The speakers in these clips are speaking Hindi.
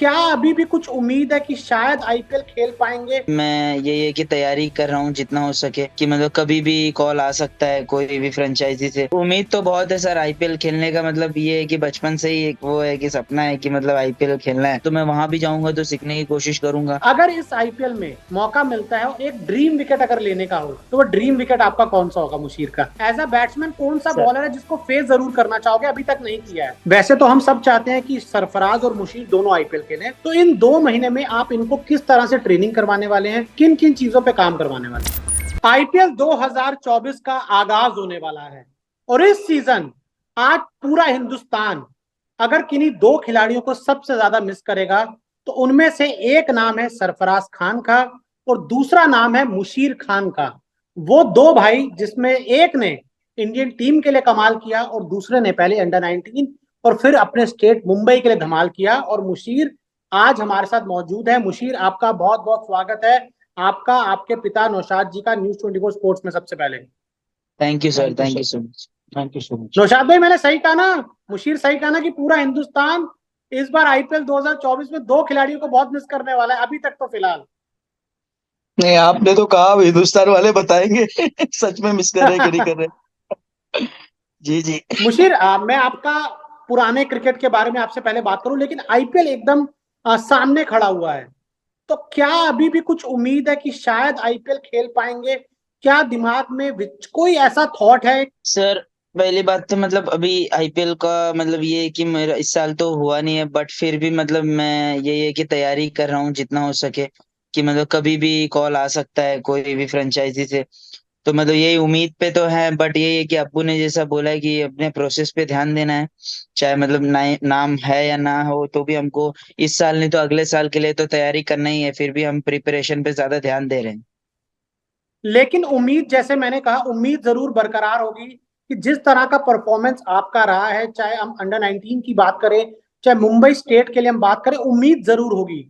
क्या अभी भी कुछ उम्मीद है कि शायद आईपीएल खेल पाएंगे? मैं ये कि तैयारी कर रहा हूँ जितना हो सके कि मतलब कभी भी कॉल आ सकता है कोई भी फ्रेंचाइजी से। उम्मीद तो बहुत है सर आईपीएल खेलने का। मतलब ये है कि बचपन से ही एक वो है कि सपना है कि मतलब आईपीएल खेलना है, तो मैं वहां भी जाऊंगा तो सीखने की कोशिश करूंगा। अगर इस आईपीएल में मौका मिलता है और एक ड्रीम विकेट अगर लेने का हो, तो वो ड्रीम विकेट आपका कौन सा होगा मुशीर का? एज अ बैट्समैन कौन सा सर बॉलर है जिसको फेस जरूर करना चाहोगे, अभी तक नहीं किया है? वैसे तो हम सब चाहते हैं कि सरफराज और मुशीर दोनों आईपीएल खेलें, तो इन 2 महीने में आप इनको किस तरह से ट्रेनिंग करवाने वाले हैं, किन किन चीजों पे काम करवाने वाले हैं? आईपीएल 2024 का आगाज होने वाला है और इस सीजन आज पूरा हिंदुस्तान अगर किन्हीं 2 खिलाड़ियों को सबसे ज्यादा मिस करेगा, तो उनमें से एक नाम है सरफराज खान का और दूसरा नाम है मुशीर खान का। वो दो भाई जिसमें एक ने इंडियन टीम के लिए कमाल किया और दूसरे ने पहले अंडर 19 और फिर अपने स्टेट मुंबई के लिए धमाल किया। और मुशीर आज हमारे साथ मौजूद है। मुशीर, आपका बहुत बहुत स्वागत है। आपका आपके पिता नौशाद जी का News 24 स्पोर्ट्स में सबसे पहले thank you sir, thank you thank sir. You so much. Thank you so much. Naushad भाई, मैंने सही कहा ना? मुशीर सही कहा ना कि पूरा हिंदुस्तान इस बार आईपीएल 2024 में 2 खिलाड़ियों को बहुत मिस करने वाला है, अभी तक तो फिलहाल। नहीं, आपने तो कहा अब हिंदुस्तान वाले बताएंगे सच में मिस कर रहे कि नहीं कर रहे। जी जी। मुशीर, मैं आपका पुराने क्रिकेट के बारे में आपसे पहले बात करूं, लेकिन आईपीएल एकदम सामने खड़ा हुआ है, तो क्या अभी भी कुछ उम्मीद है कि शायद आईपीएल खेल पाएंगे? क्या दिमाग में कोई ऐसा थॉट है? सर पहली बात तो मतलब अभी आईपीएल का मतलब ये है कि मेरा इस साल तो हुआ नहीं है, बट फिर भी मतलब मैं ये है कि तैयारी कर रहा हूँ जितना हो सके कि मतलब कभी भी कॉल आ सकता है कोई भी फ्रेंचाइजी से। तो मतलब यही उम्मीद पे तो है, बट ये है कि अब्बू ने जैसा बोला है कि अपने प्रोसेस पे ध्यान देना है। चाहे मतलब नाम है या ना हो तो भी हमको इस साल नहीं तो अगले साल के लिए तो तैयारी करना ही है, फिर भी हम प्रिपरेशन पे ज्यादा ध्यान दे रहे हैं। लेकिन उम्मीद, जैसे मैंने कहा, उम्मीद जरूर बरकरार होगी कि जिस तरह का परफॉर्मेंस आपका रहा है, चाहे हम अंडर 19 की बात करें, चाहे मुंबई स्टेट के लिए हम बात करें, उम्मीद जरूर होगी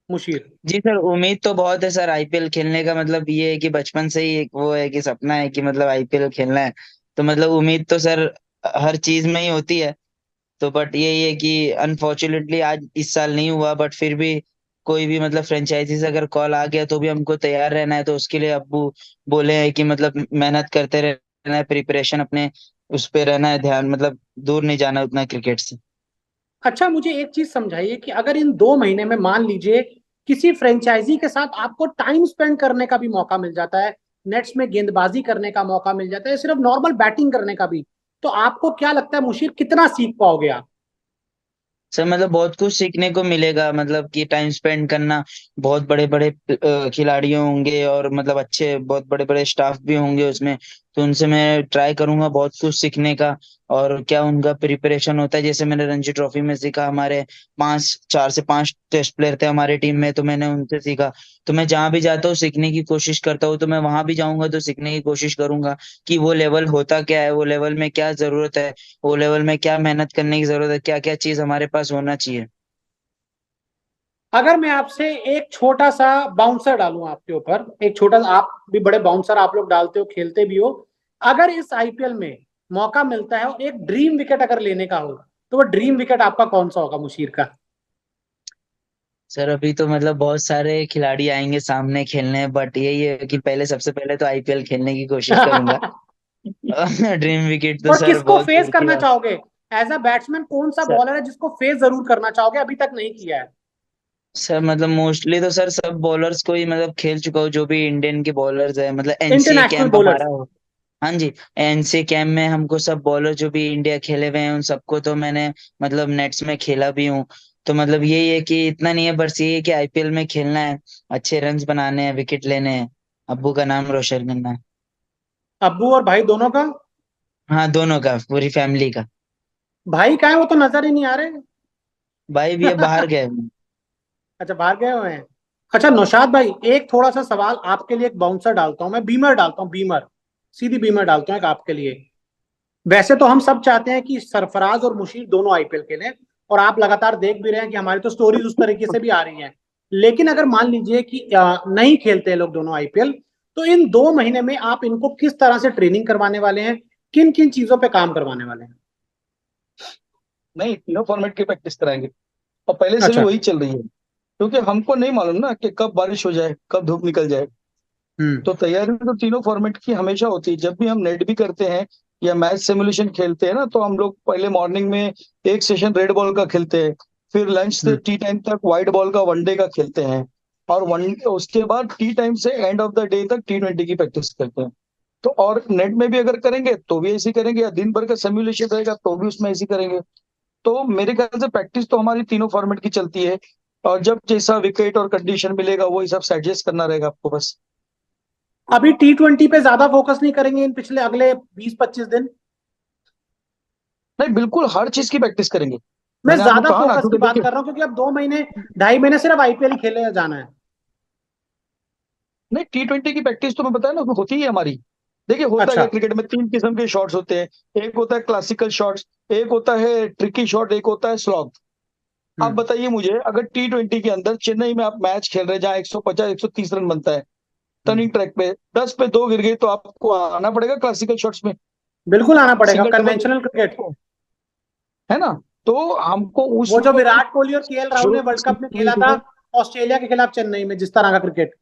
मुशीर। जी सर, उम्मीद तो बहुत है सर आईपीएल खेलने का। मतलब ये है कि बचपन से ही एक वो है कि सपना है कि मतलब आईपीएल खेलना है, तो मतलब उम्मीद तो सर हर चीज में ही होती है। तो बट यही है कि अनफॉर्चुनेटली आज इस साल नहीं हुआ, बट फिर भी कोई भी मतलब फ्रेंचाइजी से अगर कॉल आ गया तो भी हमको तैयार रहना है। तो उसके लिए अब्बू बोले हैं कि मतलब मेहनत करते रहना है, प्रिपरेशन अपने उस पे रहना है ध्यान, मतलब दूर नहीं जाना उतना क्रिकेट से। अच्छा, मुझे एक चीज समझाइए कि अगर इन 2 महीने में मान लीजिए किसी फ्रेंचाइजी के साथ आपको टाइम स्पेंड करने का भी मौका मिल जाता है, नेट्स में गेंदबाजी करने का मौका मिल जाता है, सिर्फ नॉर्मल बैटिंग करने का भी, तो आपको क्या लगता है मुशीर, कितना सीख पाओगे आप? सर मतलब बहुत कुछ सीखने को मिलेगा, मतलब कि टाइम स्पेंड करना, बहुत बड़े बड़े खिलाड़ियों होंगे और मतलब अच्छे बहुत बड़े बड़े स्टाफ भी होंगे उसमें। तो उनसे मैं ट्राई करूंगा बहुत कुछ सीखने का, और क्या उनका प्रिपरेशन होता है। जैसे मैंने रणजी ट्रॉफी में सीखा, हमारे 4 से 5 टेस्ट प्लेयर थे हमारे टीम में, तो मैंने उनसे सीखा। तो मैं जहाँ भी जाता हूँ सीखने की कोशिश करता हूँ, तो मैं वहां भी जाऊंगा तो सीखने की कोशिश करूंगा कि वो लेवल होता क्या है, वो लेवल में क्या जरूरत है, वो लेवल में क्या मेहनत करने की जरूरत है, क्या क्या चीज हमारे पास होना चाहिए। अगर मैं आपसे एक छोटा सा बाउंसर डालूं आपके ऊपर, एक छोटा सा, आप भी बड़े बाउंसर आप लोग डालते हो, खेलते भी हो, अगर इस आईपीएल में मौका मिलता है और एक ड्रीम विकेट अगर लेने का हो, तो वो ड्रीम विकेट आपका कौन सा होगा मुशीर का? सर अभी तो मतलब बहुत सारे खिलाड़ी आएंगे सामने खेलने, बट यही है कि पहले सबसे पहले तो आईपीएल खेलने की कोशिश करूंगा। ड्रीम विकेट तो और सर किसको बहुत फेस दूर की करना बात। चाहोगे? एज अ बैट्समैन कौन सा सर बॉलर है जिसको फेस जरूर करना चाहोगे, अभी तक नहीं किया है? सर मतलब मोस्टली तो सर सब बॉलर्स को ही मतलब खेल चुका हूँ, जो भी इंडियन के बॉलर्स है, मतलब एनसीए इंटरनेशनल कैंप बॉलर्स। हमारा हो। हाँ जी, एनसीए कैंप में हमको सब बॉलर जो भी इंडिया खेले हुए हैं उन सबको तो मैंने मतलब नेट्स में खेला भी हूँ। तो मतलब यही है कि इतना नहीं है, बस ये है कि आईपीएल में खेलना है, अच्छे रन्स बनाने हैं, विकेट लेने हैं, अब्बू का नाम रोशन करना है। अब्बू और भाई दोनों का? हाँ दोनों का, पूरी फैमिली का। भाई कहाँ है, वो तो नजर ही नहीं आ रहे। भाई भी अब बाहर गए हैं। अच्छा, बाहर गए हुए हैं। अच्छा नौशाद भाई, एक थोड़ा सा सवाल आपके लिए, एक बाउंसर डालता हूं मैं, बीमर डालता हूं, बीमर, सीधी बीमर डालता हूं एक आपके लिए। वैसे तो हम सब चाहते हैं कि सरफराज और मुशीर दोनों आईपीएल खेलें, और आप लगातार देख भी रहे हैं कि हमारी तो स्टोरीज उस तरीके से भी आ रही हैं। लेकिन अगर मान लीजिए कि नहीं खेलते लोग दोनों आईपीएल, तो इन 2 महीने में आप इनको किस तरह से ट्रेनिंग करवाने वाले हैं, किन किन चीजों पे काम करवाने वाले हैं? नहीं, तीनों फॉर्मेट की प्रैक्टिस कराएंगे। और पहले से भी अच्छा। वही चल रही है, क्योंकि हमको नहीं मालूम ना कि कब बारिश हो जाए, कब धूप निकल जाए। तो तैयारी तो तीनों फॉर्मेट की हमेशा होती है। जब भी हम नेट भी करते हैं या मैच सिमुलेशन खेलते हैं ना, तो हम लोग पहले मॉर्निंग में एक सेशन रेड बॉल का खेलते हैं, फिर लंच से टी टाइम तक व्हाइट बॉल का वनडे का खेलते हैं, और वन उसके बाद टी टाइम से एंड ऑफ द डे तक T20 की प्रैक्टिस करते हैं। तो और नेट में भी अगर करेंगे तो भी ऐसे करेंगे, या दिन भर का सिमुलेशन रहेगा तो भी उसमें ऐसे करेंगे। तो मेरे ख्याल से प्रैक्टिस तो हमारी तीनों फॉर्मेट की चलती है, और जब जैसा विकेट और कंडीशन मिलेगा वो हिसाब से एडजस्ट करना रहेगा आपको बस। अभी T20 पे ज्यादा फोकस नहीं करेंगे इन पिछले अगले 20-25 दिन? नहीं, बिल्कुल हर चीज की प्रैक्टिस करेंगे। मैं मैंने आपको ज्यादा कहा ना, फोकस की क्योंकि बात देखिए, कर रहा हूँ, क्योंकि अब 2 महीने 2.5 महीने सिर्फ IPL ही खेले जाना है। नहीं, T20 की प्रैक्टिस तो मैं बताया ना होती ही है हमारी। देखिए होता अच्छा। है, क्रिकेट में 3 किस्म के शॉट्स होते हैं। एक होता है क्लासिकल शॉट्स, एक होता है ट्रिकी शॉट, एक होता है स्लॉग। आप हम्म। बताइए मुझे, अगर T20 के अंदर चेन्नई में आप मैच खेल रहे हैं जहाँ 150-130 रन बनता है, हम्म। टर्निंग ट्रैक पे 10 पे 2 गिर गई, तो आपको आना पड़ेगा क्लासिकल शॉट्स में, बिल्कुल आना पड़ेगा, सिंगल डबल, कन्वेंशनल क्रिकेट। है ना। तो हमको उस वो जो वक्त विराट कोहली और KL राहुल जो ने वर्ल्ड कप में खेला था ऑस्ट्रेलिया के खिलाफ चेन्नई में, जिस तरह का क्रिकेट।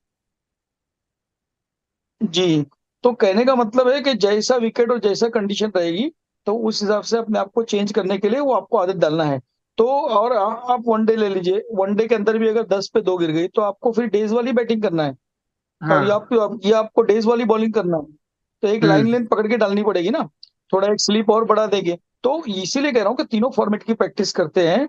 जी, तो कहने का मतलब है कि जैसा विकेट और जैसा कंडीशन रहेगी, तो उस हिसाब से अपने आप को चेंज करने के लिए वो आपको आदत डालना है। तो और आप वनडे ले लीजिए, वनडे के अंदर भी अगर 10 पे 2 गिर गई, तो आपको फिर डेज वाली बैटिंग करना है, और हाँ। ये आपको डेज वाली बॉलिंग करना है। तो एक लाइन हम्म। लेंथ पकड़ के डालनी पड़ेगी ना, थोड़ा एक स्लिप और बढ़ा देंगे। तो इसीलिए कह रहा हूँ कि तीनों फॉर्मेट की प्रैक्टिस करते हैं,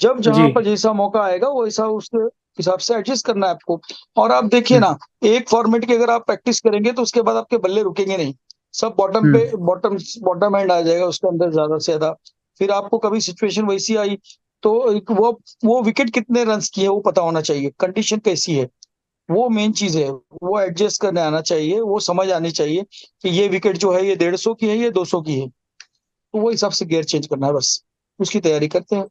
जब जी। जहां पर जैसा मौका आएगा वैसा उसके हिसाब से एडजस्ट करना है आपको। और आप देखिए हम्म। ना, एक फॉर्मेट की अगर आप प्रैक्टिस करेंगे तो उसके बाद आपके बल्ले रुकेंगे नहीं, सब बॉटम पे, हम्म। बॉटम एंड आ जाएगा उसके अंदर ज्यादा से ज्यादा। फिर आपको कभी सिचुएशन वैसी आई, तो वो विकेट कितने रन की है वो पता होना चाहिए, कंडीशन कैसी है, वो मेन चीज है। वो एडजस्ट करने आना चाहिए, वो समझ आनी चाहिए कि ये विकेट जो है ये 150 की है, ये 200 की है। तो वो हिसाब से गियर चेंज करना है बस, उसकी तैयारी करते हैं।